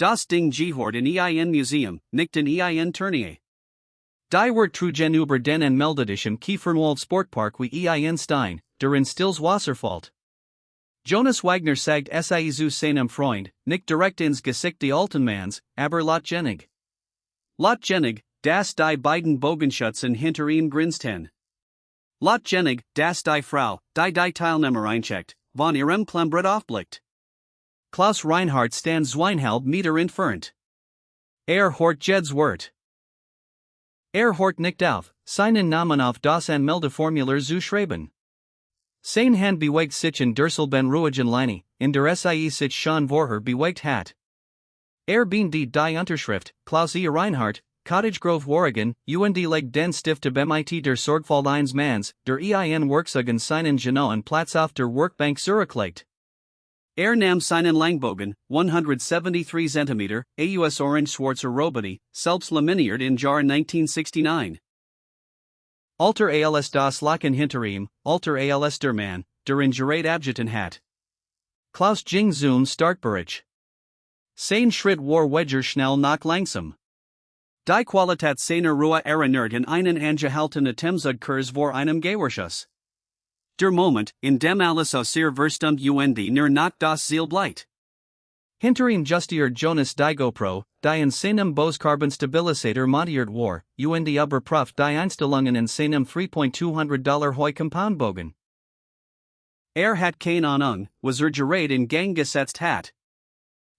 Das Ding gehört in ein Museum, nicht in ein Turnier. Die wird trugen über den Anmeldetischem Kiefernwald Sportpark wie ein Stein, der in Stills Wasserfalt. Jonas Wagner sagt sei zu seinem Freund, nicht direkt ins Gesicht die alten Mans, aber lautgenig. Lautgenig, das die beiden Bogenschützen hinter ihm grinsten. Lautgenig, das die Frau, die Teilnehmer eincheckt, von ihrem Klemmbrett aufblickt. Klaus Reinhardt stand zweieinhalb Meter entfernt. Hort Jed's Wort. Hort nicht auf, seinen Namen auf das Anmeldeformular zu schreiben. Sein Hand bewegt sich in derselben ruhigen Linie, in der sie sich schon vorher bewegt hat. Bean die Unterschrift, Klaus E. Reinhardt, Cottage Grove, Oregon, und legt den Stift mit der Sorgfalt eines Manns, der ein Werkzeugen seinen genauen Platz auf der Workbank zurücklegt. Nahm seinen Langbogen, 173 cm, aus Orange Schwarzer Robeni, selbst laminiert in Jahr 1969. Alter als das Lachen hinter ihm, alter als der Mann, der in Gerät Adjutant hat. Klaus ging zum Startbereich. Sein Schritt war Wedger schnell nach langsam. Die Qualität seiner Ruhe erinnert in einen angehaltenen Temzugkurs vor einem Gehorschuss. Der Moment, in dem alles aus ihr verstummt und nur nach das Ziel bleibt. Hinter ihm justiert Jonas die GoPro, die in seinem Bose-Carbon-Stabilisator montiert war, und überprüft die Einstellungen in seinem $3,200 Hoi Compoundbogen. Hat keine Ahnung, was Gerät in Gang gesetzt hat.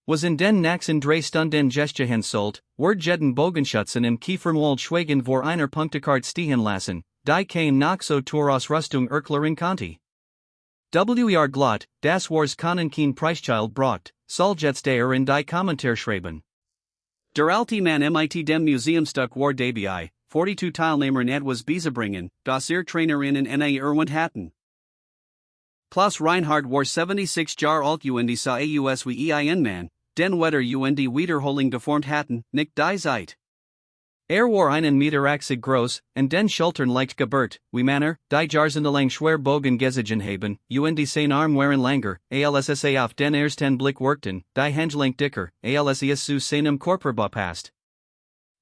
Was in den nächsten 3 Stunden gestehen sollt, jeden Bogenschützen im Kiefernwald schweigen vor einer Punktekarte stehen lassen, die kein nach so Ausrüstung erklären konnte. Glott, das wars können kein Preischild braucht, soll jetzt in die Kommentar schreiben. Der alte Mann mit dem Museumstück war dabei, 42 Teilnehmern etwas beizubringen, das Trainer in Eine erwähnt hatten. Klaus Reinhardt war 76 Jahre alt und sah aus wie ein Mann, den Wetter und Wiederholung geformt hatten, nicht die Zeit. War einen Meter groß, und den Schultern leicht gebert, wie Männer, die Jahrzehntelang schwer Bogen gesiegen haben, und sein Arm waren langer, alssa auf den ersten Blick workten, die Handgelenk dicker, als zu seinem Körper passt.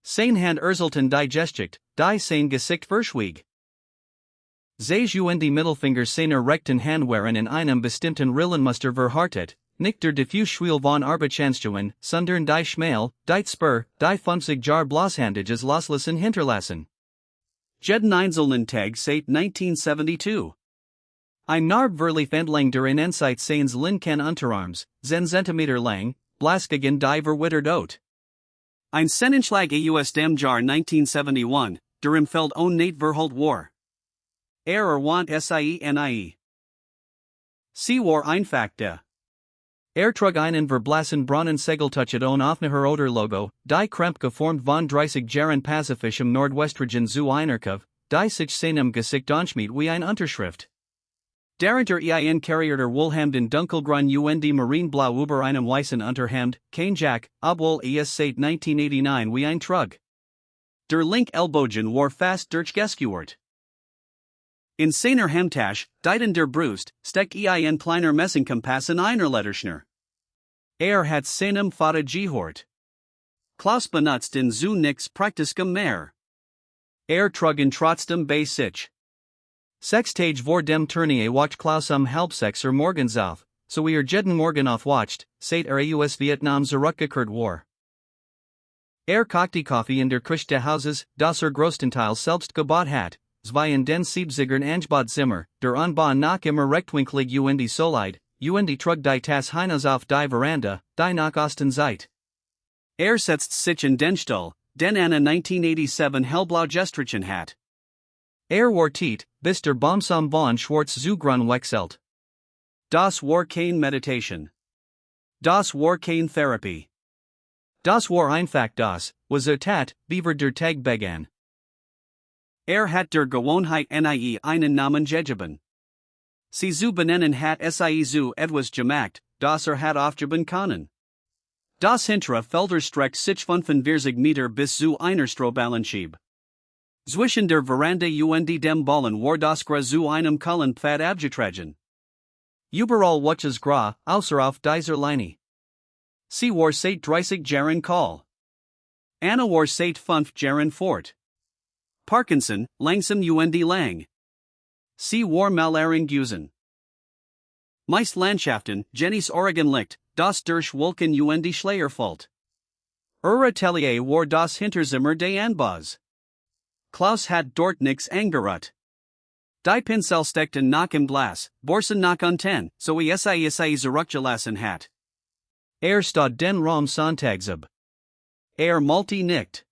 Sein Hand erselten die Gesticht, die sein Gesicht verschwieg. Sich und Mittelfinger seiner rechten Hand waren in einem bestimmten Rillenmuster verhärtet, nicht der diffus Schwiel von Arbeitsanstellen, sondern die Schmähl, die Spur, die 50 Jahr Bloßhandiges loslassen hinterlassen. Jeden einzelnen Tag seit 1972. Ein Narb entlang der Innenseite seines linken Unterarms, 10 Zentimeter lang, blaskigen die verwittert out. Ein Sennenschlag aus dem Jahr 1971, der im Feld nicht verholt war. Want seine. Sie war einfach da. Trug einen verblassen braunen Segeltuchet offener oder Logo, die Kremp geformt von 30 Jahren pacifischem Nordwestrigen zu Einerkov, die sich seinem Gesicht anschmied wie ein Unterschrift. Darunter ein karrierter Wohlhemden dunkelgrün und marineblau über einem weißen Unterhemd, kein Jack, obwohl seit 1989 wie ein Trug. Der link Ellbogen war fast durchgeskewert. In seiner Hemdtasche, die der Brust, steckt ein kleiner Messingkompass in einer Letterschnur. Hat seinem Vater gehört. Klaus benutzt in zu nix praktischem mehr. Trug in trotzdem bei sich. Sechstage vor dem Turnier wacht Klaus halb 6 morgens auf, so jeden Morgen aufwacht, seit aus Vietnam zurückgekehrt war. Kocht die Kaffee in der Küche des Hauses, das größtenteils selbst gebaut hat, zwei in den 70ern angebot Zimmer, der Anbau nach immer rechtwinklig und solid, und trug die Tas hinaus auf die Veranda, die nach Osten seit. Setzt sich in den Stuhl, den eine 1987 hellblau gestrichen hat. War tiet, bis der Baumsam von Schwarz zu grün wechselt. Das war kein Meditation. Das war kein Therapie. Das war einfach das, was tat, beaver der Tag begann. Hat der Gewohnheit einen Namen gegeben. Sie zu benennen hat sie zu etwas gemacht, das hat aufgeben können. Das hintere Felder streckt sich 45 Meter bis zu einer Strohballenschiebe. Zwischen der Veranda und dem Ballen war das Gra zu einem Kohlenpfad abgetragen. Überall watches Gra, außer auf dieser Linie. Sie war seit 30 Jahren Call. Anna war seit 5 Jahren fort. Parkinson, langsam und lang. Sie war malaring Gusen. Meist Landschaften, Jennys Oregon liegt, das durch Wolken und Schleierfalt. Atelier war das Hinterzimmer des Anbaus. Klaus hat dort nix angerührt. Die Pinsel steckten nach im Glas, Borsen nach unten, so sie zurückgelassen hat. Stod den Raum Sonntagzub. Multi nicht.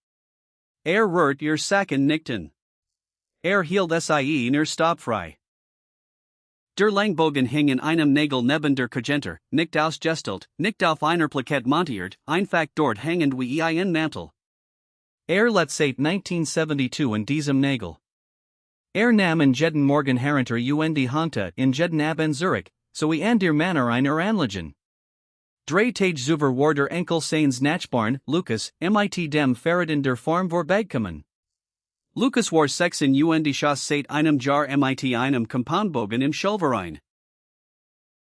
Rührt ihr Sacken nickten. Hielt sie in ihr Stabfrei. Der Langbogen hing in einem Nägel neben der Kugenter, nicht ausgestelt, nicht auf einer Plakette montiert, einfach dort hängend wie ein Mantel. Let seit 1972 in diesem Nägel. Nahm in jeden Morgen herunter und Hante in jeden Abend Zurich, so an der Manner einer Anlegen. Drei Tage zuver war der Enkel seines Nachbarn, Lukas, mit dem Fahrrad der Farm vorbeikommen. Lukas war 6 und schoss seit einem Jahr mit einem Compoundbogen im Schulverein.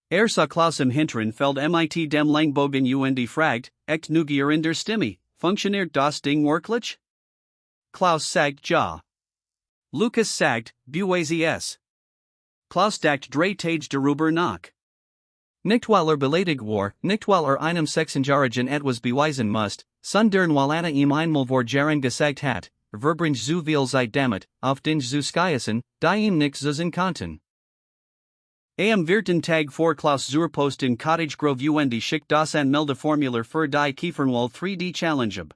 Sah Klaus im hinteren Feld mit dem Langbogen und fragt, echt nugier in der Stimme, funktioniert das Ding wirklich? Klaus sagt ja. Lukas sagt, Beweis. Klaus dacht drei Tage darüber nach. Nicht weil beleidigt war, nicht weil einem Sechsenjährigen etwas beweisen musst, sondern weil Anna ihm einmal vor Jahren gesagt hat, verbringt zu viel Zeit damit, auf den zu skiassen, die ihm nix zusen konnten. Am vierten Tag vor Klaus zur Post in Cottage Grove und schickt das Anmeldeformular für die Kiefernwald 3D Challenge.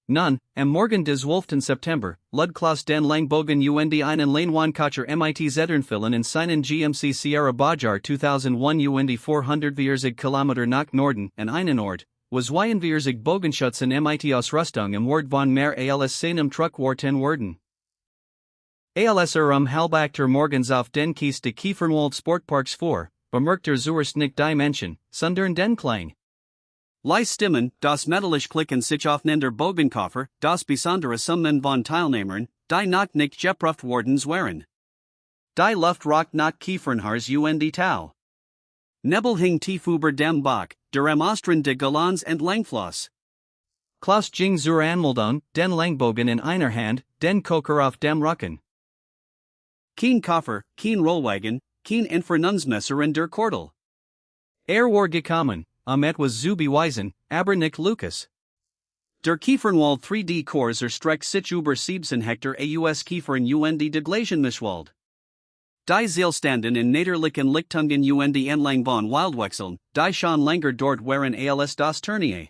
Nun, am Morgen des 12. September, lud Klaus den Langbogen und einen Leinwandkocher mit Zeternfillen in seinen GMC Sierra Bajar 2001 und 440 Kilometer nach Norden, an einen Ort, was 42 Bogenschützen mit Ausrüstung im Wort von mehr als seinem Truck war 10 worden. Als halbachter morgens auf den Kies de Kiefernwald Sportparks vor, bemerkter zuerst nicht die Menschen, sondern den Klang. Leise Stimmen, das metallisch Klicken sich aufeinander Bogenkoffer, das besondere Summen von Teilnehmern, die noch nicht geprüft worden waren. Die Luft roch nach Kiefernhaars und Tau. Nebel hing tief über dem Bach, der am Ostern de Galans und Langfloss. Klaus ging zur Anmeldung, den Langbogen in einer Hand, den Kocher auf dem Rücken. Kein Koffer, kein Rollwagen, kein Infernungsmesser in der Kordel. War gekommen, etwas zu beweisen, aber nicht Lukas. Der Kiefernwald 3D Kurs streckt sich über 17 Hektar aus Kiefern und de Glacienmischwald. Die Seilstanden in Naderlichen Lichtungen und entlang von Wildwechseln, die schon länger dort waren als das Turnier.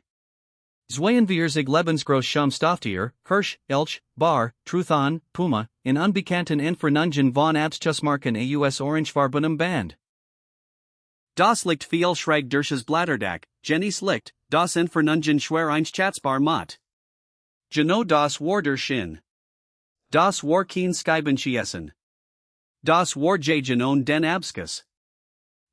42 Lebensgroß Schaumstofftier, Hirsch, Elch, Bar, Truthahn, Puma, in unbekannten Infernungen von Abschussmarken aus orangefarbenem Band. Das Licht viel schräg durch Blatterdach, Jennys Licht, das Infernungen schwer einschätzbar macht. Genau das war der Sinn. Das war kein Scheibenschießen. Das war genau den Abschuss.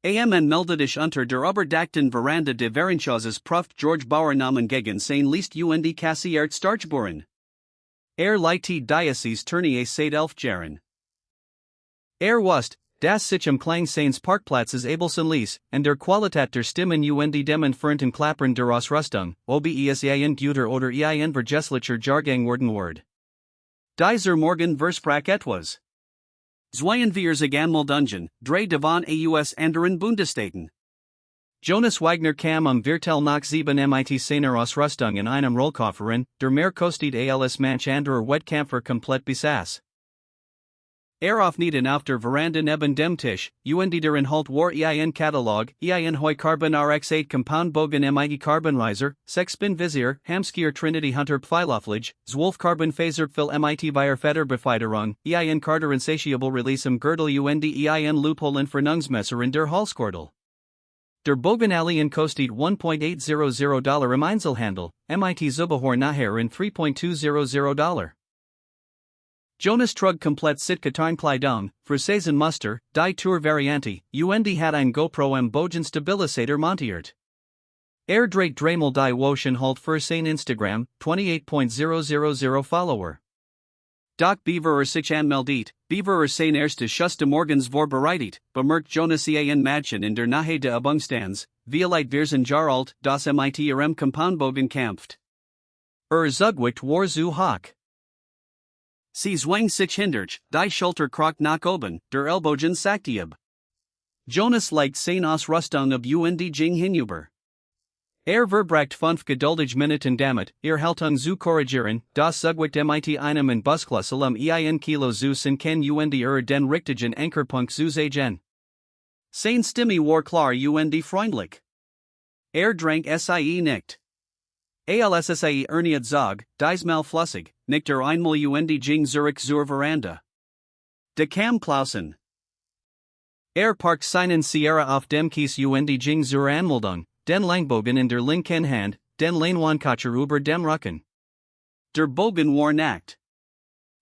Meldet unter der überdachten Veranda de Verenschauses Pruft George Bauer Namen gegen sein List und Kassiert Starchbohren. Leitet Diocese Turnier seit 11 Jahren. Wusst, dass sich am Klang seines Parkplatzes Abelson ließ, und der Qualität der Stimmen und dem entfernten Klappern der Ausrüstung, obes guter oder vergesslicher Jargang worden ward. Dieser Morgen versprach etwas. 42 Anmeldungen, drei davon aus anderen Bundesstaaten. Jonas Wagner kam Virtel nach 7 mit seiner Ausrüstung in einem Rollkofferin, der mehr kostet als manch anderer Wettkämpfer komplett besaß. Aufnieten auf der Veranda neben dem Tisch, und der Inhalt war Katalog, Hoi Carbon RX8 Compoundbogen mit Carbonriser, 6-Spin Visier, Hamskier Trinity Hunter Pfeiloflige, 12 Carbon Faserpfil mit Federbefeuerung, Carter Insatiable Release im Gürtel und Loophole Infernungsmesser in der Halskordel. Der Bogen Alien kostet $1.800 im Einzelhandel, mit Zubehör nachher in $3.200. Jonas trug komplett Sitkatarn Kleidung, für Saison Muster, die Tour Variante, und hat ein GoPro am Bogen Stabilisator montiert. Dreht dreimal die Woschen halt für sein Instagram, 28.000 Follower. Doch bever sich anmeldet, bever sein erste Schuste morgens vorbereitet, bemerkt Jonas ein Mädchen in der Nähe der Übungsstands, vielleicht wir Jahr alt, das mit ihrem Compoundbogen kämpft. Zugwickt war zu hoch. Sie zwang sich hindurch, die Schulter kroch nach oben, der Ellbogen sackte ab. Jonas legt sein Ausrüstung ab und ging hinüber. Verbracht 5 geduldige Minuten damit, Haltung zu korrigieren, das Zugwickt mit einem in Busklassel ein Kilo zu sinken und den richtigen Ankerpunkt zu sehen. Sein Stimme war klar und freundlich. Drank sie nicht. Alssie erniet zog, diesmal flüssig, nicht einmal und ging zurück zur Veranda. De kam Klausen. Parkt seinen Sierra auf dem Kies und ging zur Anmeldung, den Langbogen in der linken Hand, den Leinwandkacher über dem Rücken. Der Bogen war nackt.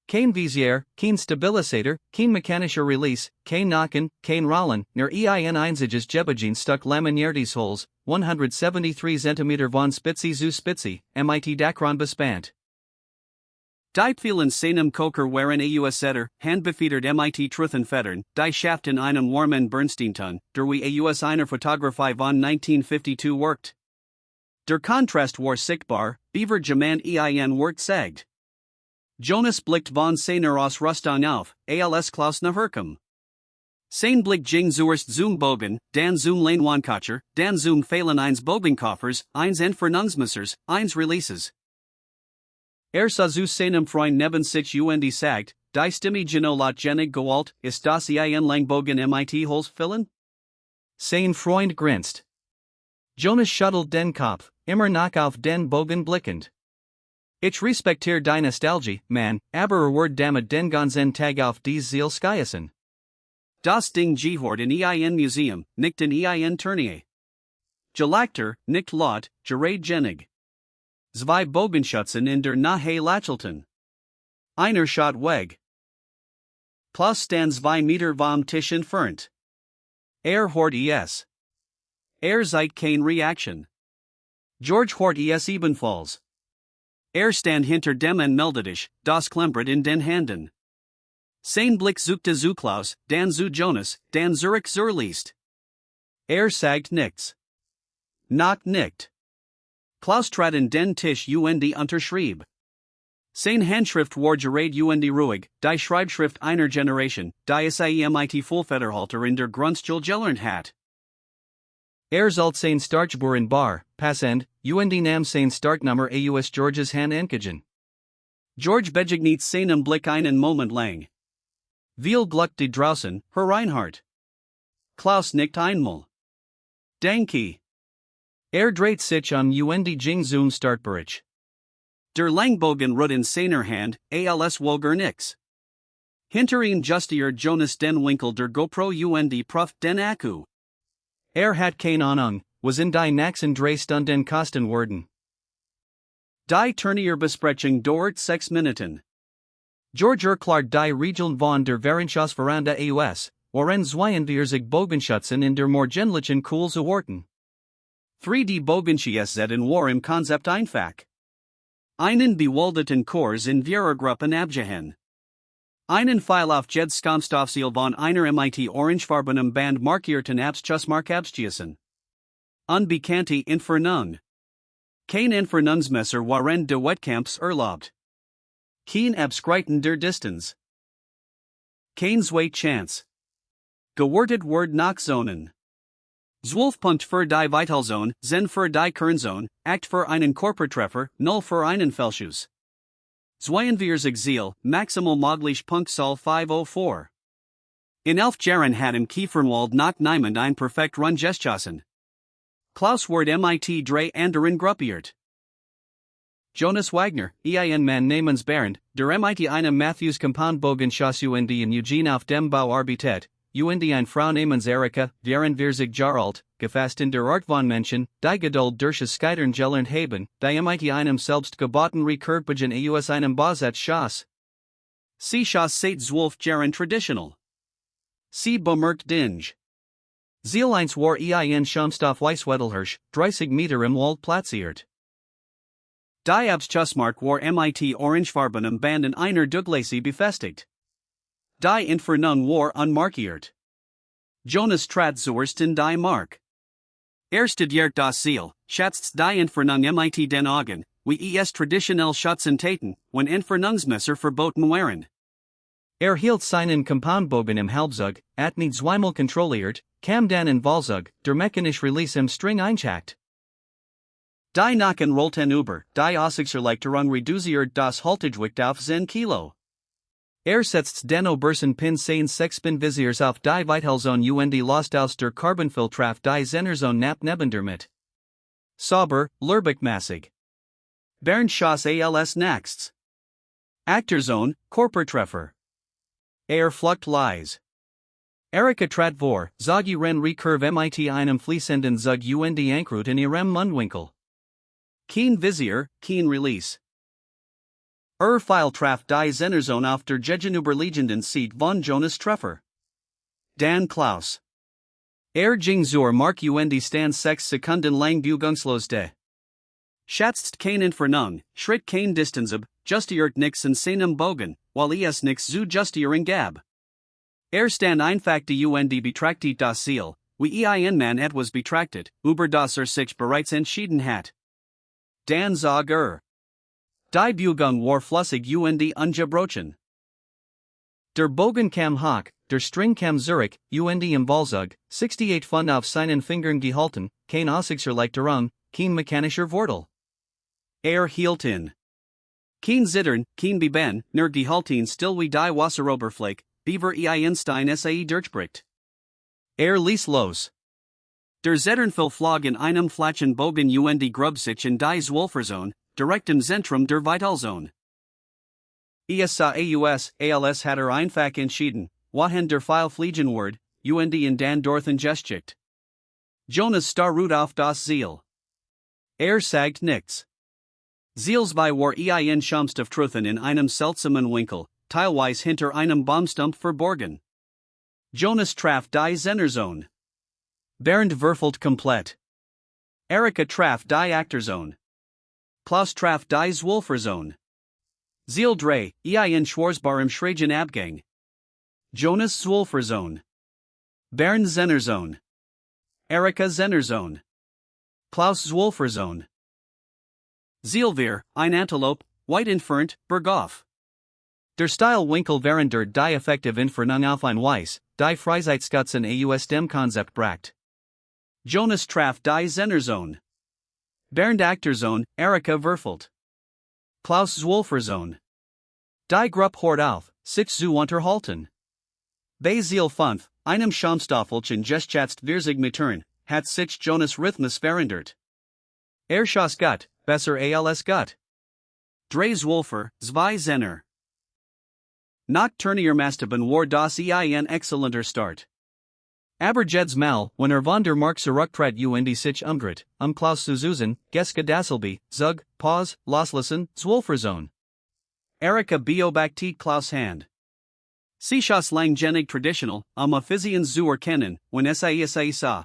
Kein Visier, kein Stabilisator, kein mechanischer Release, kein Nacken, kein Rollen, nur ein einziges Jebagin stuck laminiertes Holes, 173 cm von Spitze zu Spitze, mit Dacron bespannt. Die vielen seinem Koker waren Aussetter, handbefedert mit Truthenfedern, die Schaft in einem warmen Bernsteinton, der wie Aus einer Fotografie von 1952 worked. Der Kontrast war sichtbar, beaver jemand ein Wort sagt. Jonas blickt von seiner Ausrüstung auf, als Klaus nach Herkum. Sein Blick ging zuerst zum Bogen, dann zum Leinwandkacher, dann zum Fehlen eines Bogenkoffers, eins Entfernungsmessers, eins Releases. Sah zu seinem Freund neben sich und sagt, die Stimme lot genig gealt, ist das ein Langbogen mit Holes füllen? Sein Freund grinst. Jonas schüttelt den Kopf, immer noch auf den Bogen blickend. Ich respektiere die Nostalgie, man, aber word damit den ganzen Tag auf dies Ziel skiesen. Das Ding gehört in ein Museum, nicht in ein Tournee. Gelachter, nicht laut, gerät genig. Zwei Bogenschützen in der Nähe Lachelten. Einer shot weg. Klaus stand 2 Meter vom Tisch entfernt. Hort es. Sieht keine Reaction. George hort es ebenfalls. Stand hinter dem und meldete, das klempert in den Handen. Sein Blick suchte zu Klaus, dann zu Jonas, dann zurück zur List. Sagt nichts. Noch nicht. Klaus trat in den Tisch und unterschrieb. Sein Handschrift war gerät und ruhig, die Schreibschrift einer Generation, die mit Vollfederhalter in der Grundschule gelernt hat. Sollt sein Startspur in Bar, passend, und nam sein Startnummer aus Georges Han enkigen. George begegnet seinem Blick einen Moment lang. Viel Glück die draußen, Herr Reinhardt. Klaus nickt einmal. Danke. Dreht sich und ging zum Startbereich. Der Langbogen ruht in seiner Hand, als woger nix. Hinter ihm justiert Jonas den Winkel der GoPro und prüft den Akku. Hat keine Ahnung, was in die nächsten 3 Stunden kosten werden. Die Turnierbesprechung dauert 6 Minuten. George erklärt die Regeln von der Verhandlungsveranda aus, worin wir sich Bogenschützen in der morgendlichen Kohl zuordnen. 3D Bogenschießen war im Konzept einfach. Einen bewaldeten Kurs in Vierergruppen abgehen. Einen Pfeil auf jed Kampfstoffziel von einer mit orangefarbenem Band markierten Abschussmark abschießen. Unbekannte Entfernung. Kein Entfernungsmesser waren de Wettkampfs erlaubt. Kein Abschreiten der Distanz. Kein Zwei Chance. Gewertet Word nach Zonen. 12 für die Vitalzone, 10 für die Kernzone, 8 für einen Körpertreffer, 0 für einen Fehlschuss. 42 Ziel, maximal möglich Punktzahl 504. In 11 Jahren hat im Kiefernwald nach niemand ein perfekt Run geschossen. Klaus Ward mit 3 anderen gruppiert. Jonas Wagner, ein Mann namens Bernd, der mit einem Matthews Compoundbogenschuss und in Eugene auf dem Bau arbeitet, und ein Frau namens Erika, während sich Jahr alt, gefasst in der Art von Menschen, die Geduld durch Scheitern gelernt haben, die mit einem selbst geboten Recurrbagen aus einem Bosat Schoss. Sie schoss seit 12 Jahren traditional. Sie bemerkt Dinge. Ziel 1 war ein Schaumstoff Weisswedelhirsch, 30 Meter im Wald platziert. Die Abschlussmark war mit Orangefarbenem Banden einer Douglasie befestigt. Die Entfernung war unmarkiert. Jonas trat zuerst in die Mark. Studiert das Ziel, schätzt die Entfernung mit den Augen, wie es traditionell Schützen wenn Entfernungsmesser verboten waren. Hielt seinen Compoundbogen im Halbzug, nicht zweimal kontrolliert, kam dann in Wahlzug, der mechanische Release im String einschakt. Die Nacken rollten über, die Aussichtsreichterung reduziert das Haltegewicht auf 10 Kilo. Setzt den obersten Pin seines Sechspin-Visiers auf die Weithelzone und lost aus der Carbonfiltraf die Zennerzone nap neben damit. Sauber, Lerbig-massig. Bernschoss als nächstes. Achterzone, Körpertreffer. Flucht leise. Erika trat vor, zog ihren Recurve mit einem fließenden Zug und Ankrut in ihrem Mundwinkel. Kein Visier, kein Release. Pfeil traf die Zennerzone auf der gegenüberliegenden Seite von Jonas Treffer. Dan Klaus. Ging zur Mark und stand 6 Sekunden lang bewegungslos de. Schätzt kein Entfernung, schritt kein Distanzab, justiert nix in seinem Bogen, weil es nix zu justieren gab. Stand einfach die und betrachtet das Ziel, wie man etwas betrachtet, über das sich bereits entschieden hat. Dan zog Die Bewegung war flüssig und ungebrochen. Der Bogen kam hoch, der String kam zurück, und im Wahlzug, 68 Pfund auf seinen Fingern gehalten, kein Aussichtserleichterung, kein mechanischer Wortel. Hielt in. Kein Zittern, kein Beben, nur gehalten still wie die Wasseroberfläche, beaver Stein sae durchbricht. Ließ los. Der Zitternfil flog in einem flachen Bogen und grub sich in die Zwölferzone, direkt im Zentrum der Weithelzone. Sah als hat einfach entschieden, wohin der Pfeil fliegen wird, und in dan dorthin gestschickt. Jonas starrut auf das Ziel. Sagt nichts. Zielsbei war Schaumstofftrufen in einem seltsamen Winkel, teilweise hinter einem Baumstumpf verborgen. Jonas traf die Zennerzone. Bernd würfelt komplett. Erika traf die Achterzone. Klaus traf die Zwölferzone. Ziel 3, schwarzbar im schrägen Abgang. Jonas Zwölferzone. Bernd Zennerzone. Erika Zennerzone. Klaus Zwölferzone. Ziel 4, ein Antelope, weit entfernt, bergauf. Der Style Winkel während der die effektive Entfernung auf ein Weiss, die Freizeitschützen aus dem Konzept bracht. Jonas traf die Zennerzone. Bernd Achterzone, Erika würfelt. Klaus Zwölferzone. Die Gruppe hört auf, sich zu unterhalten. Bei Ziel 5, einem Schaumstoffelchen gestschätzt 40 Metern, hat sich Jonas Rhythmus verändert. Schoss gut, besser als gut. Drei Zwölfer, zwei Zenner. Nach Turniermastaben war das excellenter Start. Aber jedes Mal, wenn von der Mark zurücktrat und sich umdreht, Klaus zu Susan, Geske Dasselby, Zug, Pause, Loslassen, Zwölferzone. Erika beobachtet Klaus Hand. Sie schoss lang genig traditional, Physien zu erkennen, wenn sah.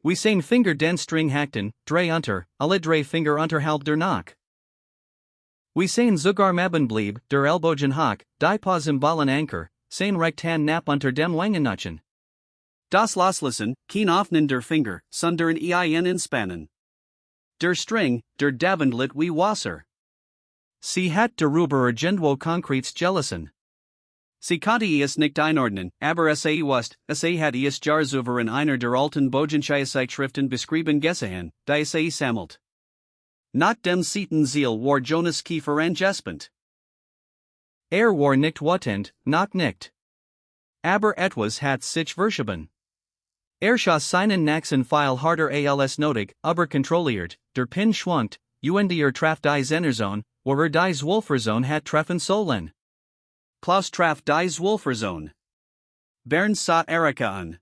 We sein Finger den String hackten, drei unter, alle drei Finger unterhalb der Nack. We sein sogar Maben blieb, der Ellbogen hoch, die Pause im Ballen Anker, sein Recht Nap unter dem Wangenutschen. Das Loslassen, kein Öffnen der Finger, sondern Entspannen. Der String, der Davendlit wie Wasser. Sie hat darüber irgendwo Konkrets gelassen. Sie konnte es nicht einordnen, aber es hat es jar in einer der alten Bogenscheißzeitschriften beschrieben gesehen, die es sammelt. Nach dem siebten Ziel war Jonas Kiefer angespent. War nicht wütend, noch nicht. Aber etwas hat sich verschoben. Schoss seinen nächsten Pfeil harder als nötig, aber kontrolliert, der Pin schwankt, und traf die Zennerzone, wo die Zwölferzone hat treffen sollen. Klaus traf die Zwölferzone. Bernd sah Erika an.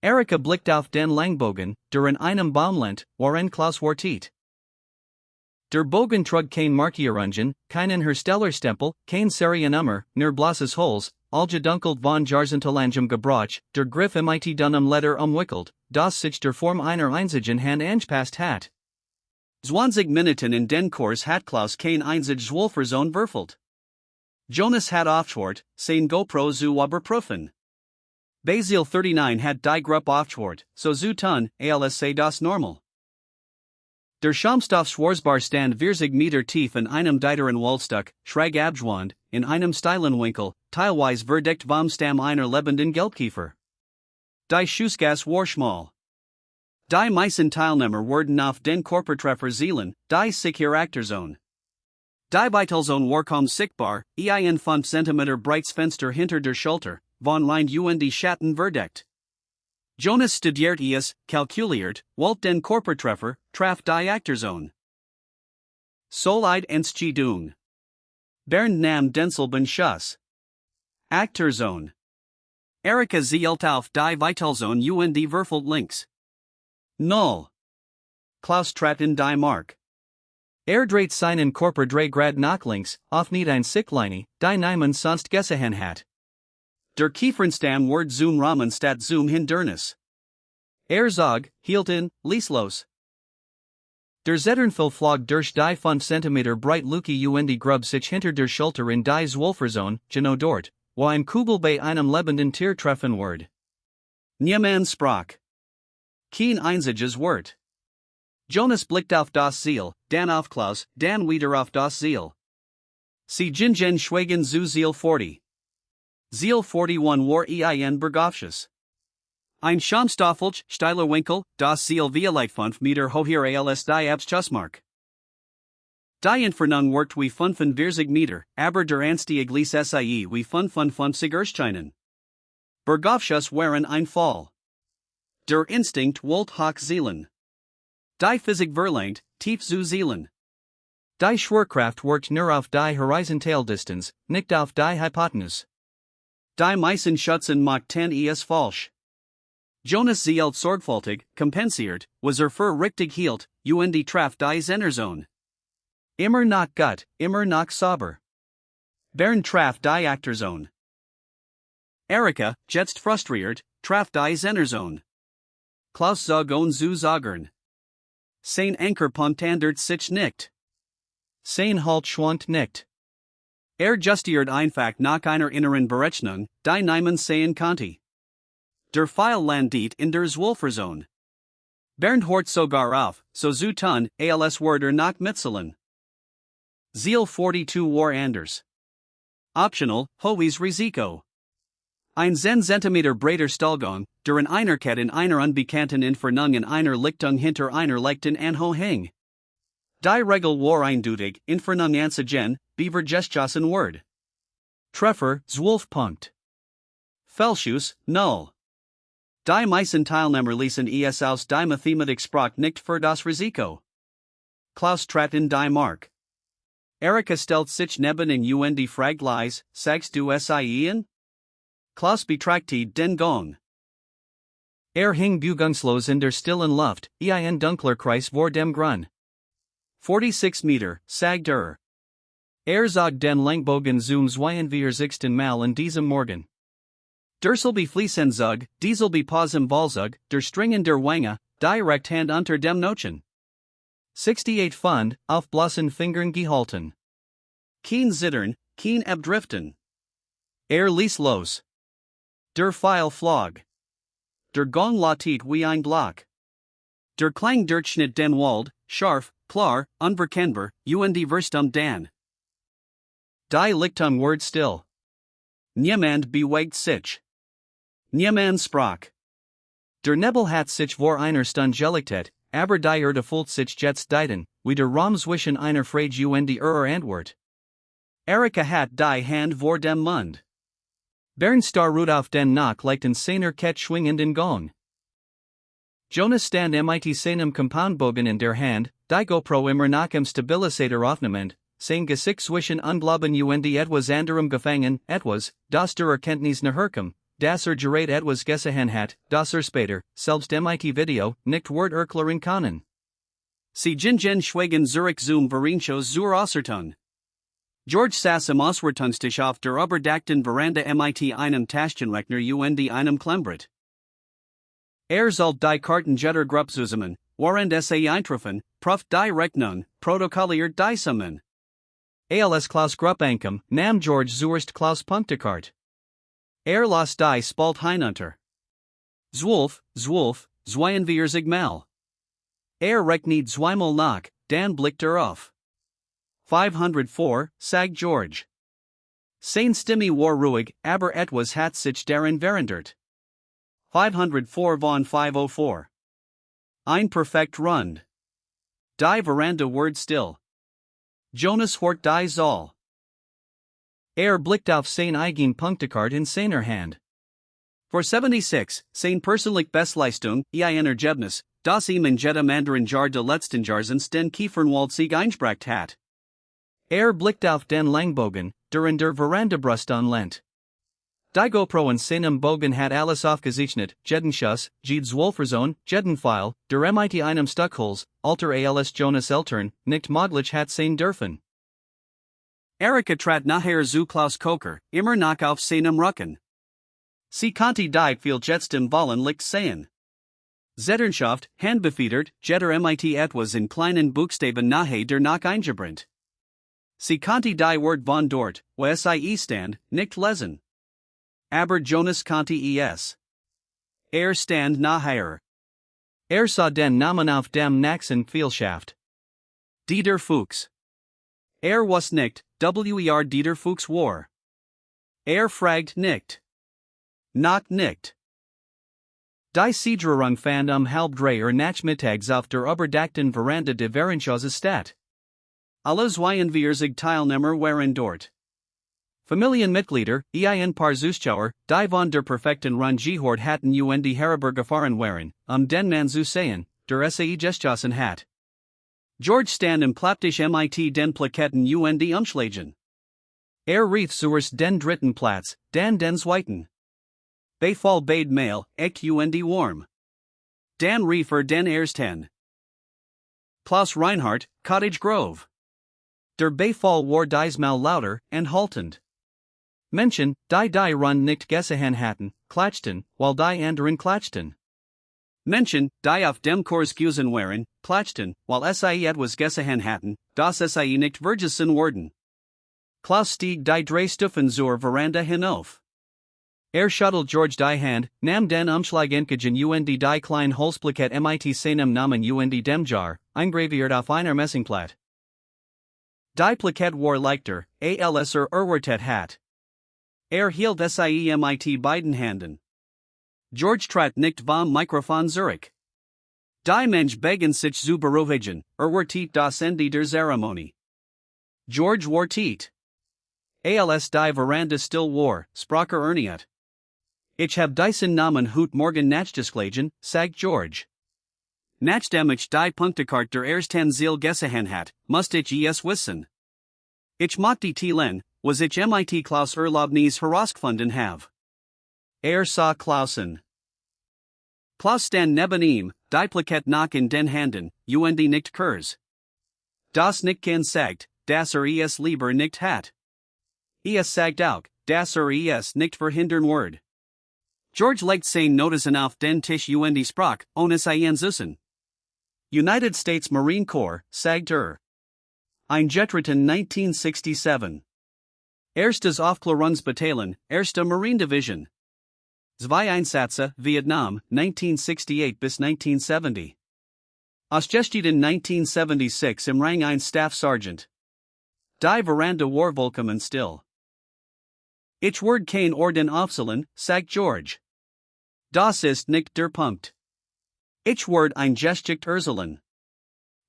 Erika blickt auf den Langbogen, der in einem Baumland, worin Klaus wartet. Der Bogen trug kein Markierungen, keinen Herstellerstempel, kein Seriennummer, nur blasses Holz, algedunkelt von Jahrzehntelangem Gebrauch, der Griff mit dunnem Leder umwickelt, das sich der Form einer einzigen Hand angepasst hat. 20 Minuten in den Kurs hat Klaus kein einzig Zwölferzone würfelt. Jonas hat Aufschwart, sein GoPro zu überprüfen. Basil 39 hat die Gruppe Aufschwart, so zu tun, als sei das normal. Der Schaumstoff Schwarzbar stand 40 Meter tief in einem dieteren Waldstück, schräg abschwand, in einem steilen Winkel, teilweise verdeckt vom Stamm einer lebenden Gelbkiefer. Die Schussgas war schmal. Die meisten Teilnehmer wurden auf den Körpertreffer zielen, die sich hier Achterzone. Die Beitelzone war kaum sichtbar, ein 5 cm breites Fenster hinter der Schulter, von Line und Schatten verdeckt. Jonas studiert es, kalkuliert, wollt den Körpertreffer, traf die Achterzone. Solid Entscheidung. Bernd nam denselben Schuss. Achterzone. Erika zielt auf die Beitelzone und würfelt links. 0. Klaus trat in die Mark. Dreht seinen Körper grad nach links, auf nicht ein Sichtlinie, die niemand sonst gesehen hat. Der Kiefernstamm wird zum Rahmen statt zum Hindernis. Zog, hielt in, ließ los. Der Zeternfil flog durch die 5 cm breit Luke und grub sich hinter der Schulter in die Zwölferzone, genau dort, wo ein Kugel bei einem lebenden Tier treffen wird. Niemand sprach. Kein einziges Wort. Jonas blickt auf das Ziel, dann auf Klaus, dann wieder auf das Ziel. Sie gingen schweigen zu Ziel 40. Ziel 41 war ein Bergaufschuss. Ein Schaumstoffelch, steiler Winkel, das Ziel vielleicht 5 Meter höher als die Abschussmark. Die Entfernung wirkt wie 45 Meter, aber der Anstieg ließ sie wie 55 erscheinen. Bergaufschuss waren ein Fall. Der Instinkt wollte hoch zielen. Die Physik verlangt, tief zu zielen. Die Schwerkraft wirkt nur auf die Horizontaldistanz, nicht auf die Hypotenuse. Die meisten Schützen machten es falsch. Jonas zielt sorgfältig, kompensiert, was für richtig hielt, und traf die Zehnerzone. Immer noch gut, immer noch sauber. Bernd traf die Achterzone. Erika, jetzt frustriert, traf die Zehnerzone. Klaus zog zu zagern. Sein Ankerpunkt ändert sich nicht. Sein Halt schwant nicht. Justiert einfach nach einer inneren Berechnung, die niemand sehen konnte. Der Pfeil landet in der Zwölferzone. Bernd hört sogar auf, so zu tun, als würde nach mitzählen. Ziel 42 war anders. Optional, hohes Risiko. Ein 10 cm breiter Stallgang, der in einer Kette in einer unbekannten Entfernung in einer Lichtung hinter einer leichten Anhang. Die Regel war eindeutig, Entfernung anzeigen, bevergeschossen Word. Treffer, 12 Punkt. Fellschuss, 0. Die meisten Teilnehmer ließen es aus die Mathematik sprach nicht für das Risiko. Klaus trat in die Mark. Erika stellt sich neben ihn und fragt leise, sagst du es ihnen? Klaus betrachtete den Gong. Hing bugungslos in der stillen Luft, ein dunkler Kreis vor dem Grund. 46 Meter, sagt zog den Langbogen zum 42. Mal in diesem Morgen. Derselbe Fließenzug, dieselbe Pause im Ballzug, der Stringen der Wange, direkt Hand unter dem Nochen. 68 Pfund, auf bloßen Fingern gehalten. Kein Zittern, kein Abdriften. Ließ los. Der Pfeil flog. Der Gong lautet wie ein Glock. Der Klang durchschnitt den Wald, scharf, klar, unverkennbar, und verstummt dann. Die Lichtung ward still. Niemand bewegt sich. Niemand sprach. Der Nebel hat sich vor einer Stunde gelegt, aber die Erde fühlt sich jetzt deiten, wie der Raum zwischen einer Frage und Antwort. Erika hat die Hand vor dem Mund. Bernd starrt auf den noch leichten seiner Kette schwingenden Gong. Jonas stand mit seinem Compoundbogen in der Hand, die GoPro immer noch im Stabilisator aufnehmend, sein Gesicht zwischen Unglauben und etwas anderem gefangen, etwas, das der Erkenntnis naherkam, das gerät etwas gesehen hat, das später, selbst mit Video, nicht wird erklären können. Sie gingen schweigen Zurich zum Vereinshaus zur Außertung. George saß im Auswertungstisch auf der überdachten Veranda mit einem Taschenrechner und einem Klemmbrett. Sollte die Karten Gruppe zusammen, während sie eintreffen, Prof. die Rechnung, protokolliert die Summen. Als Klaus Gruppankum, nam George Zuerst Klaus Punktekart. Las die Spalt unter. Zwölf, Zweien mal. Recht niet zweimal nach, dan blickt auf. 504, sag George. Sein Stimme war ruhig, aber etwas hat sich darin verandert. 504 von 504. Ein perfekt rund. Die Veranda word still. Jonas hort die Zoll. Blickt auf sein eigen Punktekart in seiner Hand. For 76, sein persönlich Bestleistung, Ergebnis, das ihm in jedem anderen Jahr de letzten Jahres den Kiefernwald Sieg eingebracht hat. Blickt auf den Langbogen, der in der Verandabrust anlehnt. Die GoPro in seinem Bogen hat alles aufgezeichnet, jeden Schuss, jede Zwölferzone, jeden Pfeil, der mit einem Stuckholz, alter als Jonas Eltern, nicht möglich hat sein dürfen. Erika trat nachher zu Klaus Kocher, immer nach auf seinem Rücken. Sie konnte die viel jetzt im Wallen licht sehen. Zetternschaft, handbefiedert, jetter mit etwas in kleinen Buchstaben nahe der nach eingebrannt. Sie konnte die Wort von dort, wo sie stand, nicht lesen. Aber Jonas konnte es. Stand nachher. Sah den Namen auf dem nächsten Pfeilschaft. Dieter Fuchs. Was nicht, Dieter Fuchs war. Fragt nicht. Nach nicht. Die Siedrung fand halb drei Nachmittags auf der überdachten Veranda de Verenschauses Stadt. Alle Zweien Teilnehmer waren dort. Familienmitglieder, paar Zuschauer, die von der perfekten Rund gehört hatten die herübergefahren waren, den man zu sehen, der geschossen hat. George stand im Plapptisch mit den Plaketten umschlagen. Rief zuerst den dritten Platz, dann den zweiten. Befall beid mail, echt warm. Dan rief den ersten. Klaus Reinhardt, Cottage Grove. Der Befall war diesmal lauter and haltend. Menschen, die Rund nicht gesehen hatten, klatschten, while die anderen klatschten. Menschen, die auf dem Kurs gewesen waren, klatschten, while sie etwas gesehen hatten, das sie nicht vergessen wurden. Klaus stieg die drei Stufen zur Veranda hinauf. Schüttelt George die Hand, nam den Umschlag entgegen die klein Holzplaket mit seinem Namen dem Jar, eingraviert auf einer Messingplatte. Die Plaket war leichter, als erwartet hat. Hielt sie mit beiden Händen. George trat nicht vom Mikrofon zurück. Die Mensch begen sich zu beruhigen, wartet das Ende der Zeremonie. George wartet. Als die Veranda still war, Sprache nicht. Ich hab diesen Namen heute Morgen nachgeschlagen, sagt George. Nachdem ich die Punktekarte der ersten Ziel gesehen hat, musste ich es wissen. Ich mochte teilen, was ich mit Klaus Erlaubnis herausgefunden have. Sah Klausen. Klaus stand neben ihm, die Plaket nach in den Händen, nicht Kurs. Das nicht kann sagt, dass es lieber nicht hat. Sagt auch, dass es nicht verhindern wird. George legt sein Notizen auf den Tisch Sprache, ohne sie zussen. United States Marine Corps, sagt Eingetreten 1967. Erstes Aufklärungsbataillon, Erste Marine Division. Zwei Einsätze, Vietnam, 1968 bis 1970. Ausgestiegen 1976 im Rang 1 Staff Sergeant. Die Veranda war vollkommen still. Ich werde kein Orden aufzählen, sagt George. Das ist nicht der Punkt. Ich werde ein Geschicht erzählen.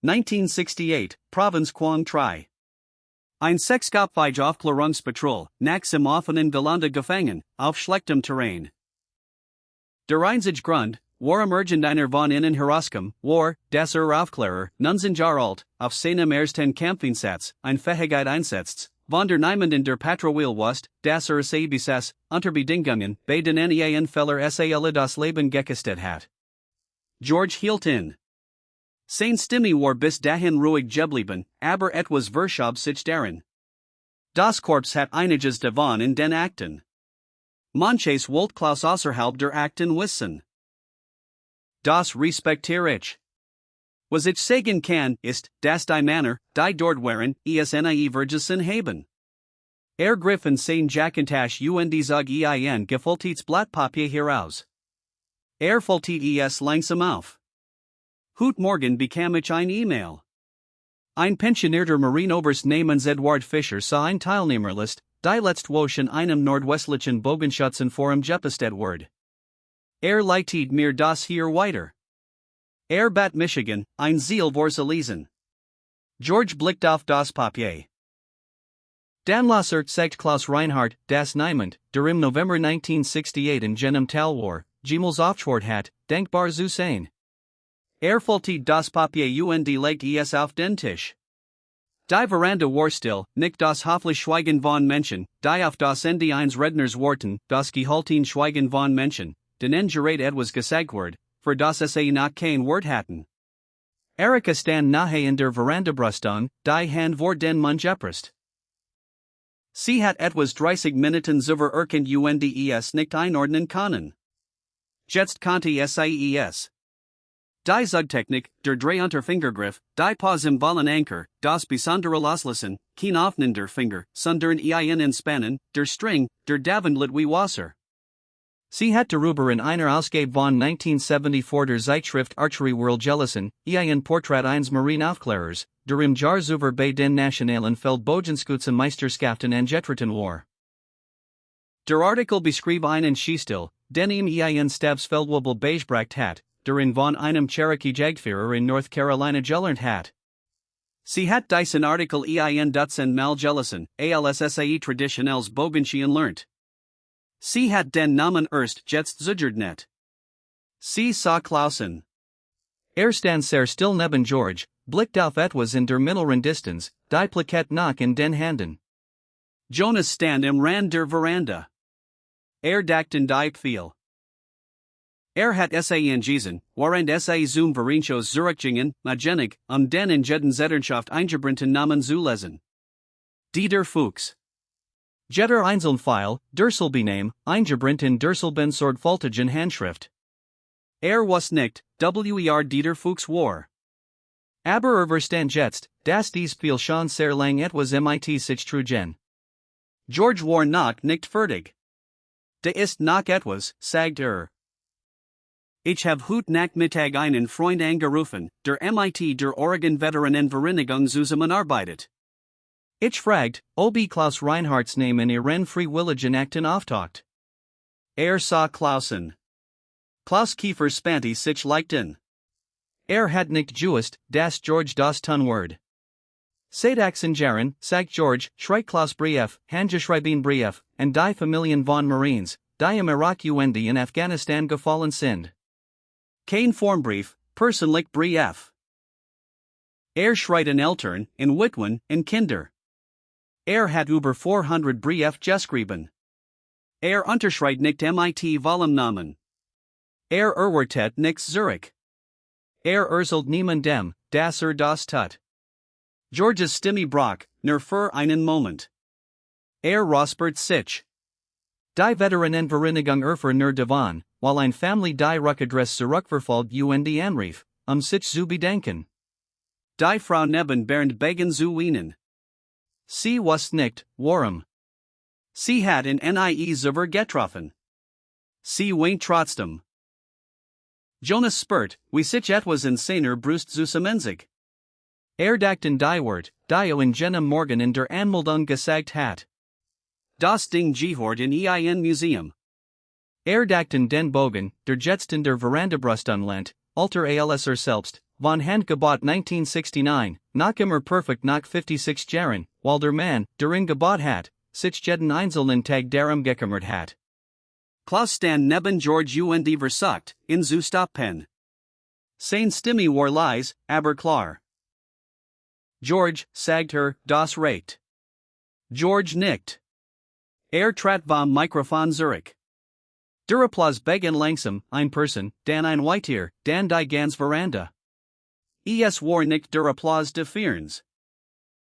1968, Provinz Quang Tri. Ein sechskopfige Aufklärungspatrouille, nachts im offenen Gelände gefangen, auf schlechtem Terrain. Der einzige Grund, warum irgendeiner von ihnen herauskommen, war, dass Aufklärer, Jahr alt, auf seinem ersten Kampfeinsatz, ein Fähigkeit einsetzt, von der niemand in der Patrouille wusste, dass sie besaß, unter Bedingungen, bei denen ein Feller alle das Leben gekostet hat. George hielt in. Sein Stimme war bis dahin ruhig geblieben, aber etwas verschob sich darin. Das Korps hat einiges davon in den Akten. Manches wollte Klaus außerhalb der Akten wissen. Das respektiere ich. Was ich sagen kann, ist, dass die Männer, die dort waren, es nie Vergessen haben. Griffen sein Jackintash und zog ein gefaltetes Blatt Papier heraus. Faltet es langsam auf. Heute Morgen bekam ich ein E-Mail. Ein pensionierter Marinoberst namens Eduard Fischer sah ein Teilnehmerlist, die letzte Woche in einem nordwestlichen Bogenschützenforum gepastet wurde. Leitet mir das hier weiter. Bat Michigan, ein Ziel vor lesen. George blickt auf das Papier. Dan Lasser sagt Klaus Reinhardt, das niemand, der im November 1968 in jenem Tal war, Gemels Aufschwart hat, denkbar zu sein. Faltet das Papier und legt es auf den Tisch. Die Veranda war still, nicht das hoffentlich Schweigen von Menschen, die auf das Ende eines Redners warten, das gehalten Schweigen von Menschen, denen gerät etwas gesagt wird, für das es noch kein Wort hatten. Erika stand nahe in der Verandabrüstung, die Hand vor den Mund gepresst. Sie hat etwas 30 Minuten zuvor erkannt und es nicht einordnen können. Jetzt konnte es. Die Zugtechnik, der Drehunterfingergriff, die Pause im Ballenanker, das besondere Loslassen, kein Öffnen der Finger, sondern ein Entspannen, der String, der Davendlit wie Wasser. Sie hat darüber in einer Ausgabe von 1974 der Zeitschrift Archery World gelesen, ein Porträt eines Marinaufklärers, der im Jahr zuvor bei den nationalen Feldbogenschützenmeisterschaften angetreten war. Der Artikel beschrieb einen Schießstil, den ihm ein Stabsfeldwebel beigebracht hat, der in von einem Cherokee Jagdführer in North Carolina gelernt hat. Sie hat diesen Artikel ein Dutzend Mal gelesen, als traditionelles Bogenschießen lernt. Sie hat den Namen erst jetzt zugehört. Sie sah Klausen. Stand sehr still neben George, blickt auf etwas in der mittleren Distanz, die Plakette noch in den Handen. Jonas stand im Rand der Veranda. Dachten die Pfeil. Hat gesehen, während zum Vereinshaus Zurückgingen, nagenig, den in Jeden Zetterschaft eingebrannten Namen zu lesen. Dieter Fuchs. Jeder Einzelfeil, Durselbename, eingebrannt in Durselben sorgfältigen Handschrift. Was nicht, Dieter Fuchs war. Aber verstand jetzt, dass dies viel schon sehr lang etwas mit sich trugen. George war noch nicht fertig. Ist noch etwas, sagt Ich habe heute Nachmittag einen Freund angerufen, der mit der Oregon-Veteranenvereinigung zusammenarbeitet. Ich fragt, ob Klaus Reinhardts Name in ihren freiwilligen Akten auftaucht. Sah Klausen. Klaus Kiefer spannte sich leichten. Hat nicht gewusst, dass George das tun wird. Seit Jahren, sagt George, schreibt Klaus Brief, handgeschrieben Brief, an die Familien von Marines, die im Irak und in Afghanistan gefallen sind. Kein Formbrief, persönlich Brief. Schreibt an Eltern, in Witwen, in Kinder. Hat über 400 Brief geschrieben. Unterschreibt nicht mit Volumennamen. Erwartet nichts Zurück. Erzählt niemandem, dass das tut. Georges Stimme brach, nur für einen Moment. Rospert sich. Die Veteranenvereinigung nur davon, weil ein Family die Rückadress zurückverfolgt und anrief, sich zu bedenken. Die Frau neben Bernd Begen zu ihnen. Sie was nicht, warum? Sie hat in nie zuvor getroffen. Sie weint trotzdem. Jonas spurt, wie sich etwas in seiner Brust zusammenzog. Dachten die Wort, die in jenem Morgen in der Anmeldung gesagt hat. Das Ding gehört in ein Museum. Dachten den Bogen, der jetzt in der Verandabrüstung lehnt, alter als selbst, von Hand gebaut 1969, noch immer perfekt nach 56 Jahren, weil der Mann, der ihn gebaut hat, sich jeden einzelnen Tag darum gekümmert hat. Klaus stand neben George und versucht, in zu stoppen. Sein Stimme war leise, aber klar. George, sagt das reicht. George nickt. Trat vom Mikrofon zurück. Der Applaus begann langsam, ein Person, dann ein weiter, dann die ganz Veranda. Es war nicht der Applaus des Feierns.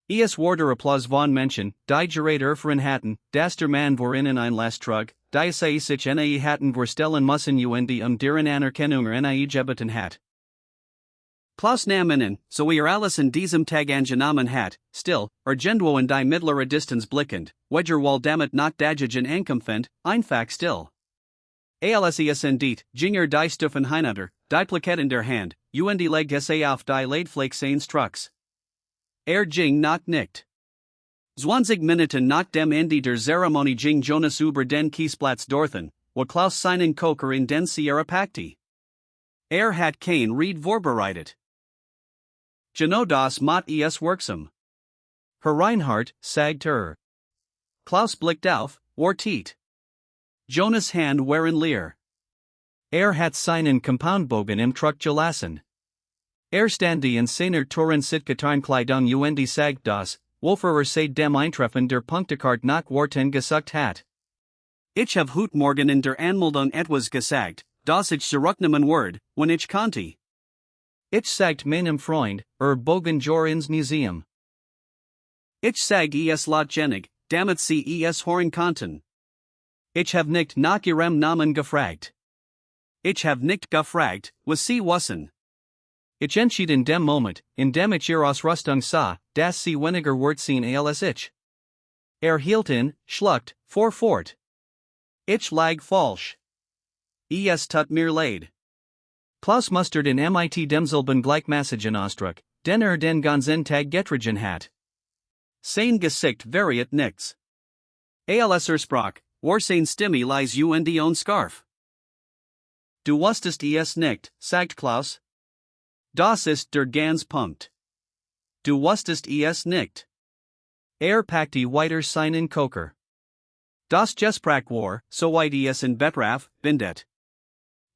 Es war der Applaus von Menschen, die gerät erfahren hatten, dass der Mann vor ihnen ein Lasttrug, die sich nie hatten vorstellen müssen und deren Anerkennung nie gebeten hat. Klaus Naminen, so wir alles in diesem Tag angenommen hat, still, irgendwo in die mittlere Distanz blickend, wedger wal damit nach dagen ankämpfend, einfach still. Alles dit, jinger die Stufen hinunter, die Plaket in der Hand, und legt es auf die Leitfläche seines Trucks. Ging nach nicht. 20 Minuten nach dem Ende der Zeremonie ging Jonas über den Kiesplatz dorthin, wo Klaus seinen Koker in den Sierra packte. Hat kein Ried vorbereitet. Genau das macht es wirksam. Herr Reinhardt, sagt Klaus blickt auf, wartet. Jonas Hand waren leer. Hat seinen Compoundbogen im Truck gelassen. Stand die in seiner Toren Sittgetan Kleidung und sagt das, Wolferer seit dem Eintreffen der Punktekarte nach Worten gesagt hat. Ich hab heute Morgen in der Anmeldung etwas gesagt, das ich zurücknehmen werde, wenn ich konnte. Ich sagt meinem Freund, Bogen ins Museum. Ich sag es lautgenig, damit sie es hören konnten. Ich hab nicht nach ihrem Namen gefragt. Ich hab nicht gefragt, was sie wissen. Ich entschied in dem Moment, in dem ich ihr Ausrüstung sah, dass sie weniger wert sehen als ich. Hielt in, schluckt, fort. Ich lag falsch. Es tut mir leid. Klaus mustert in mit demselben Gleichmassigen Ausdruck, den den ganzen Tag getrigen hat. Sein Gesicht variiert nichts. Sprach, war sein Stimme lies und on Scarf. Du wusstest es nicht, sagt Klaus. Das ist der ganz Punkt. Du wusstest es nicht. Packte weiter seinen Koker. Das Gespräch war, soweit es in Betracht, bindet.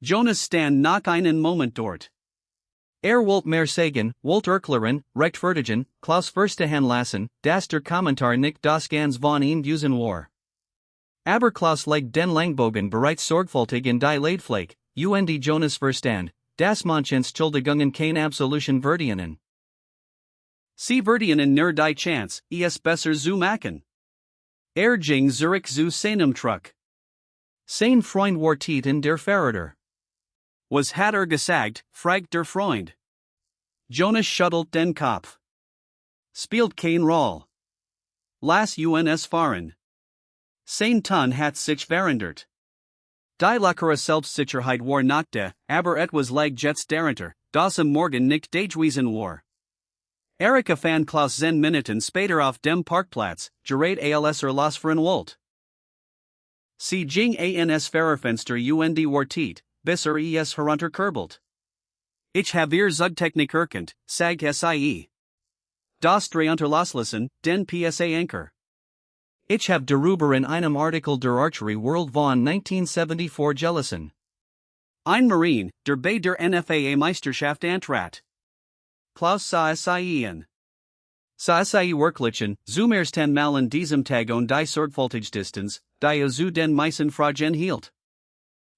Jonas stand nach einen Moment dort. Wollt mehr sagen, wollt erklären, rechtfertigen, Klaus verstehen lassen, dass der Kommentar nicht das ganz von ihm usen war. Aber Klaus legt den Langbogen bereits sorgfältig in die Leitfläche, und Jonas verstand, dass manche Entschuldigungen kein Absolution verdienen. Sie verdienen nur die Chance, es besser zu machen. Ging zurück zu seinem Truck. Sein Freund wartet in der Fahrer. Was hat gesagt, fragt der Freund. Jonas schüttelt den Kopf. Spielt kein Rolle. Lass uns fahren. Sein Ton hat sich verändert. Die lockere Selbstsicherheit war not da, aber etwas lag jetzt darunter, das am Morgen nicht gewesen war. Erika fand Klaus 10 Minuten später auf dem Parkplatz, gerät als losfahren wollte. Sie ging ans Fahrerfenster und wartet, bis es herunterkurbelt. Ich hab ihr Zugtechnik erkannt, sagt sie. Das Drehunterlassen, den PSA-Anchor. Ich hab darüber in einem Artikel der Archery World von 1974 gelesen. Ein Marine, der bei der NFA-Meisterschaft antrat. Klaus sah ihn. Sah sie wirklichen, zum ersten Mal in diesem Tag und die Sorgfaltigsdistanz, die zu den meisten Fragen hielt.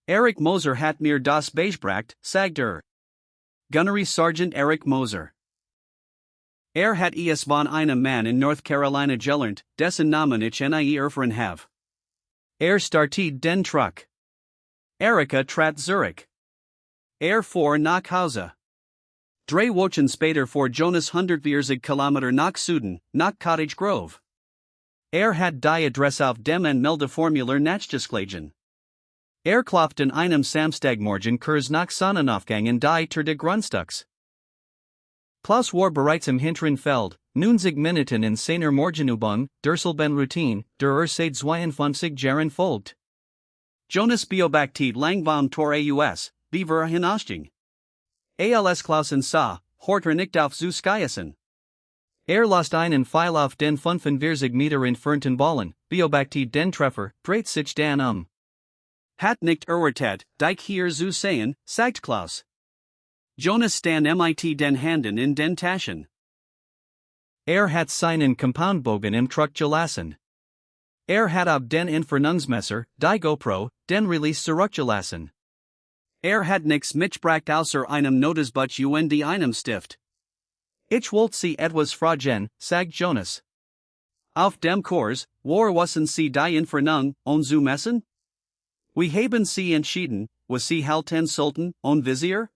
Erich Moser hat mir das beigebracht, sagt Gunnery Sergeant Erich Moser. Hat es von einem Mann in North Carolina gelernt, dessen Namen ich nie erfahren have. Startet den Truck. Erika trat Zurich. Fuhr nach Hause. 3 Wochen später vor Jonas 140 Kilometer nach Süden, nach Cottage Grove. Hat die Adresse auf dem Anmeldeformular nachgeschlagen. Klopft in einem Samstagmorgen kurz nach Sonnenaufgang in die Tür des Grundstücks. Klaus war bereits im hinteren Feld, 90 Minuten in seiner Morgenübung, derselben Routine, der seit 52 Jahren folgt. Jonas beobachtet lang vom Tor aus, wie hinausging. Als Klausen sah, hört nicht auf zu skiassen. Lost einen Pfeil auf den 45 Meter entfernten Ballen, beobachtet den Treffer, dreht sich dann Hat nicht erwartet, dich hier zu sehen, sagt Klaus. Jonas stand mit den Handen in den Taschen. Hat seinen Compoundbogen im Truck gelassen. Hat ab den Entfernungsmesser, die GoPro, den Release zurückgelassen. Hat nix mitgebracht außer einem Notizbuch und einem Stift. Ich wollte sie etwas fragen, sagt Jonas. Auf dem Kurs, war wissen sie die Entfernung, zu messen? Wir haben sie entschieden, was sie halten sollten, Visier?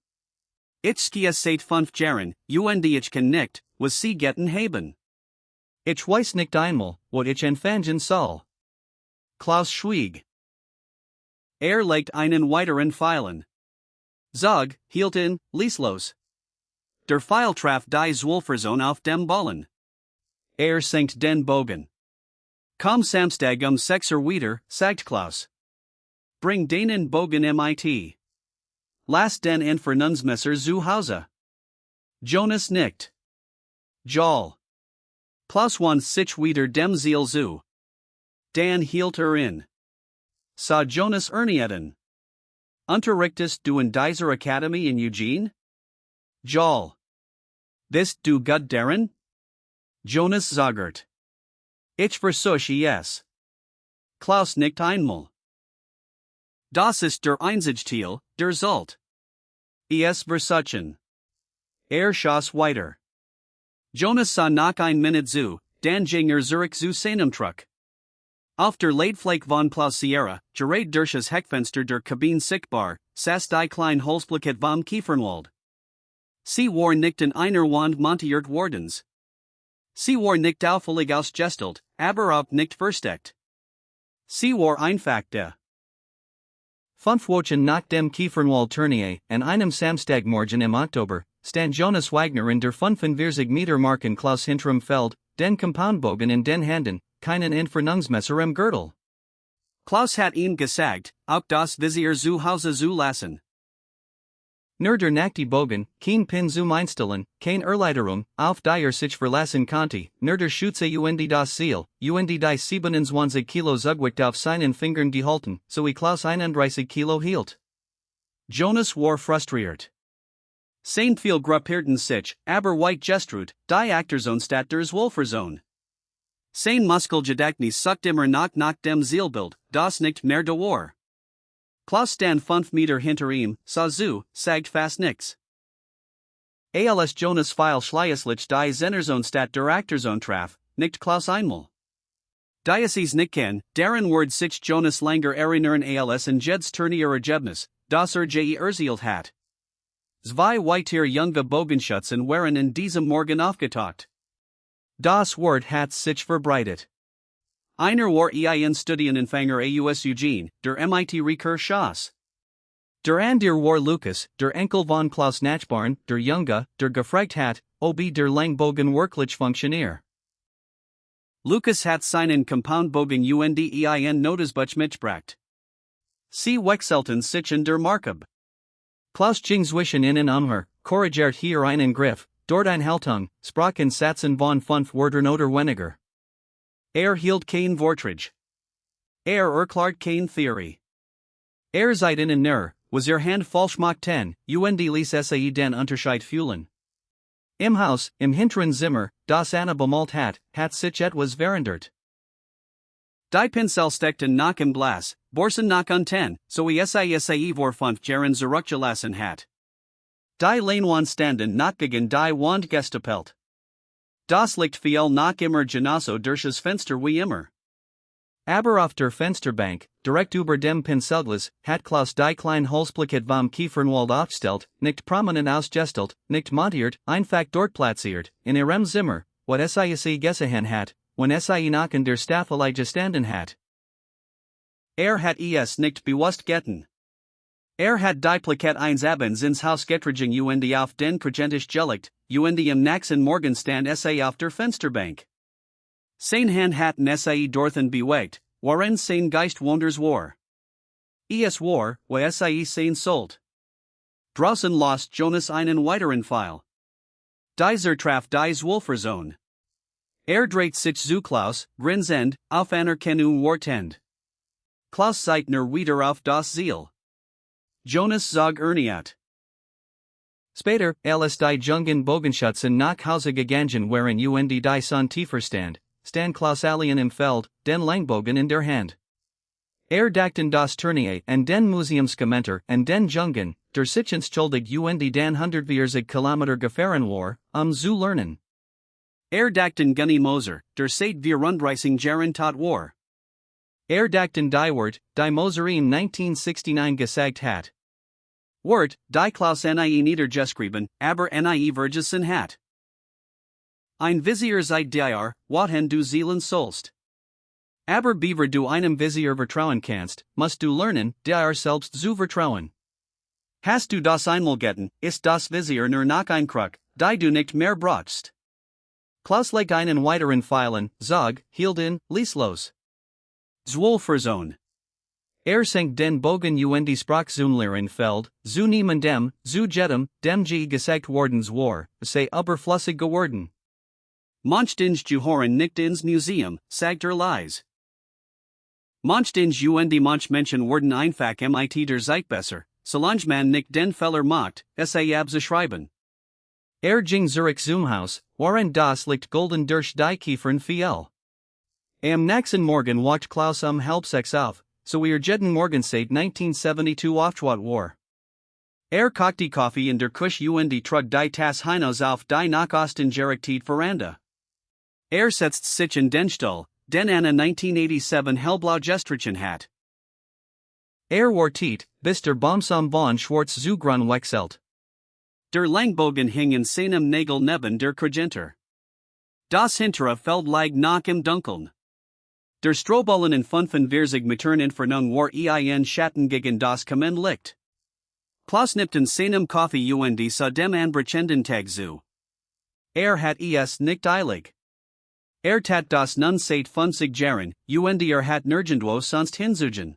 Ich skia seit 5 Jahren, ich kann nicht, was sie getten haben. Ich weiß nicht einmal, what ich anfangen soll. Klaus Schwieg. Legt einen weiteren Pfeilen. Zog, hielten, lieslos. Der Pfeil traf die Zwölferzone auf dem Ballen. Senkt den Bogen. Komm Samstag 6 wieder, sagt Klaus. Bring den Bogen mit. Lass den Infernungsmesser zu Hause. Jonas nickt. Jol. Klaus wand sich wieder dem Ziel zu. Dan hielt in. Sa Jonas ernieten. Unterrichtest du in dieser Akademie in Eugene? Jol. This du gut darin? Jonas sagert. Ich versuche es. Klaus nickt einmal. Das ist der einzige Ziel, der sollt. Es versuchen. Schoss weiter. Jonas sah nach ein Minute zu, dann ging zurück zu seinem Truck. Auf der Leitfläche von Plausierra, gerade durch das Heckfenster der Kabine sichtbar, saß die kleine Holzplaket vom Kiefernwald. Sie war nicht in einer Wand montiert wardens. Sie war nicht auffällig ausgestellt, aber auch nicht versteckt. Sie war einfach da. 5 Wochen nach dem Kiefernwald Tournee, an einem Samstagmorgen im Oktober, stand Jonas Wagner in der 45 Meter Marken Klaus hinterm Feld, den Compoundbogen in den Händen, keinen Infernungsmesser im Gürtel. Klaus hat ihm gesagt, auch das Visier zu Hause zu lassen. Nur der Nackte Bogen, kein Pin zum Einstellen, kein Erleiderung, auf die sich verlassen konnte, nur der Schütze das Ziel, die 27 Kilo Zuggewicht auf seinen Fingern gehalten, so Klaus 31 Kilo hielt. Jonas war frustriert. Sein viel gruppierten sich, aber weit gestrut, die Achterzone statt der Zwölferzone. Sein Muskelgedächtnis sucht immer nach dem Zielbild, das nicht mehr da war. Klaus stand 5 Meter hinter ihm, sah zu, sagt fast nix. Als Jonas Pfeil schleißlich die Zennerzone statt der Achterzone traf, nickt Klaus einmal. Diocese nicht kann, deren Word sich Jonas langer erinnern als in Jeds Turnier Ergebnis, das erzielt hat. Zwei weitere junge Bogenschützen waren in diesem Morgen aufgetaucht. Das Wort hat sich verbreitet. Einer war Studienanfänger aus Eugene, der MIT Schoss. Der andere war Lukas, der Enkel von Klaus Nachbarn, der Junge, der gefragt hat, ob der Langbogen wirklich funktioniert. Lukas hat seinen Compoundbogen Notesbuch mitgebracht. Sie wechselten sich in der Markab. Klaus ging zwischen ihnen korrigiert hier einen Griff, dort ein Haltung, sprach in Sätzen von 5 Wörtern oder weniger. Hielt kein Vortrag. Erklärt kein Theorie. Seid in was Hand falsch machten, ließ den Unterschied fühlen. Im Haus, im hinteren Zimmer, das Anna bemalt hat sich etwas verändert. Die Pinsel steckten nach im Glas, Borsen nach unten, so vor 5 Jahren zurückgelassen hat. Die Leinwand standen nach gegen die Wand gestapelt. Das liegt viel nach immer genauso durch das Fenster wie immer. Aber auf der Fensterbank, direkt über dem Pinselglas, hat Klaus die kleine Holzplaket vom Kiefernwald aufgestellt, nicht prominent ausgestellt, nicht montiert, einfach dort platziert, in ihrem Zimmer, what gesehen hat, wenn nach in der Staffel gestanden hat. Hat es nicht bewusst getten. Hat die Plaket eins abends ins Haus getragen auf den Prägentisch gelegt, im nächsten Morgenstand auf der Fensterbank. Sein Hand hatten dorthin bewegt, worin sein Geist wonders war. War, wo sein sollt. Draußen lost Jonas einen weiteren Pfeil. Dieser traf die Zwölferzone. Dreht sich zu Klaus, grinsend, auf Anerkennung wartend. Klaus sieht nur wieder auf das Ziel. Jonas zog erniet. Später, als die jungen Bogenschützen nach Hause gegangen waren die Sonne tiefer stand Klaus allein im Feld, den Langbogen in der Hand. Dachten das Tournee and den Museumskommentar and den Jungen, der sich entschuldigt den 140 Kilometer gefahren war, zu lernen. Dachten Gunny Moser, der seit wir Rundreising Jahren tot war. Dachten die Wort, die Moser ihm 1969 gesagt hat. Wort, die Klaus nie niedergeschrieben, aber nie vergessen hat. Ein Visier seit dir, wohin du zielen sollst. Aber beaver du einem Visier vertrauen kannst, musst du lernen, dir selbst zu vertrauen. Hast du das einmal getan, ist das Visier nur noch ein Krug, die du nicht mehr brauchst. Klaus legt einen weiteren Pfeilen, sag, hielt in, ließ los. Zwölferzone. Senkt den Bogen die Sprachzunlehrerin feld, zu niemandem, zu jedem, dem gesagt wordens war, sei überflüssig geworden. Mancht ins Gehören nicht ins Museum, sagt Lies. Mancht ins manch Menschen werden einfach mit der Zeit besser, solange man nicht den Fehler macht, es abzuschreiben. Ging Zurich zum Haus, waren das Licht golden durch die Kiefern fiel. Am nächsten Morgen wacht Klaus halb sechs auf, so jeden Morgen seit 1972 aufgewacht war. Kocht die Kaffee in der Küche trug die Tasse hinaus auf die nach Osten gerichtete Veranda. Setzt sich in den Stuhl, den Anna 1987 hellblau gestrichen hat. War tiet, bis der Baum von Schwarz zu grün wechselt. Der Langbogen hing in seinem Nägel neben der Krugenter. Das hintere Feld lag noch im Dunkeln. Der Strohballen in 45 Metern Entfernung war Schatten gegen das Kamin Licht. Klaus nippten in seinem Kaffee sa dem anbrechenden Tag zu. Hat es nicht eilig. Tat das nun seit 50 Jahren, hat nirgendwo sonst hinzugen.